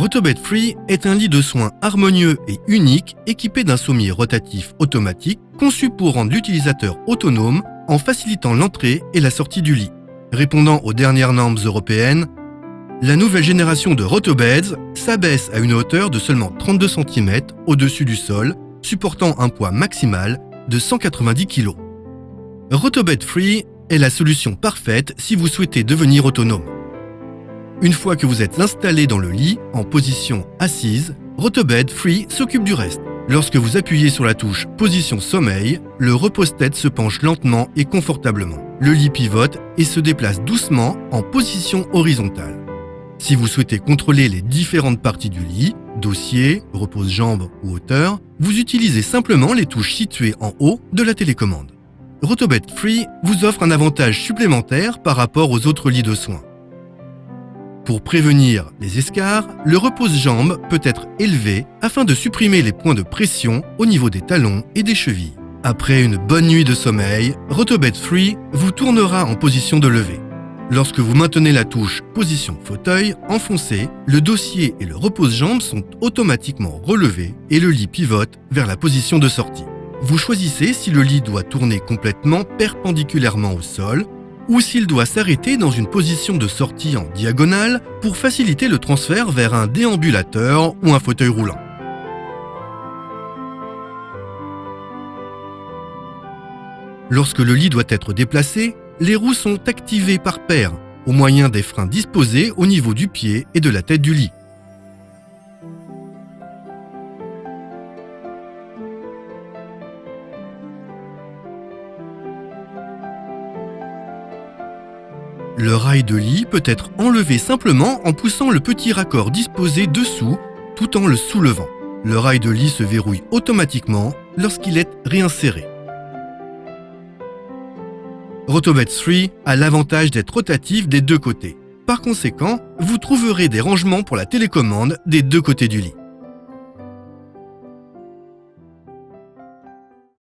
Rotobed Free est un lit de soins harmonieux et unique équipé d'un sommier rotatif automatique conçu pour rendre l'utilisateur autonome en facilitant l'entrée et la sortie du lit. Répondant aux dernières normes européennes, la nouvelle génération de Rotobeds s'abaisse à une hauteur de seulement 32 cm au-dessus du sol, supportant un poids maximal de 190 kg. Rotobed Free est la solution parfaite si vous souhaitez devenir autonome. Une fois que vous êtes installé dans le lit, en position assise, Rotobed Free s'occupe du reste. Lorsque vous appuyez sur la touche « Position sommeil », le repose-tête se penche lentement et confortablement. Le lit pivote et se déplace doucement en position horizontale. Si vous souhaitez contrôler les différentes parties du lit, dossier, repose-jambes ou hauteur, vous utilisez simplement les touches situées en haut de la télécommande. Rotobed Free vous offre un avantage supplémentaire par rapport aux autres lits de soins. Pour prévenir les escarres, le repose-jambes peut être élevé afin de supprimer les points de pression au niveau des talons et des chevilles. Après une bonne nuit de sommeil, Rotobed Free vous tournera en position de levée. Lorsque vous maintenez la touche « Position fauteuil » enfoncée, le dossier et le repose-jambes sont automatiquement relevés et le lit pivote vers la position de sortie. Vous choisissez si le lit doit tourner complètement perpendiculairement au sol ou s'il doit s'arrêter dans une position de sortie en diagonale pour faciliter le transfert vers un déambulateur ou un fauteuil roulant. Lorsque le lit doit être déplacé, les roues sont activées par paire, au moyen des freins disposés au niveau du pied et de la tête du lit. Le rail de lit peut être enlevé simplement en poussant le petit raccord disposé dessous tout en le soulevant. Le rail de lit se verrouille automatiquement lorsqu'il est réinséré. Rotobed Free a l'avantage d'être rotatif des deux côtés. Par conséquent, vous trouverez des rangements pour la télécommande des deux côtés du lit.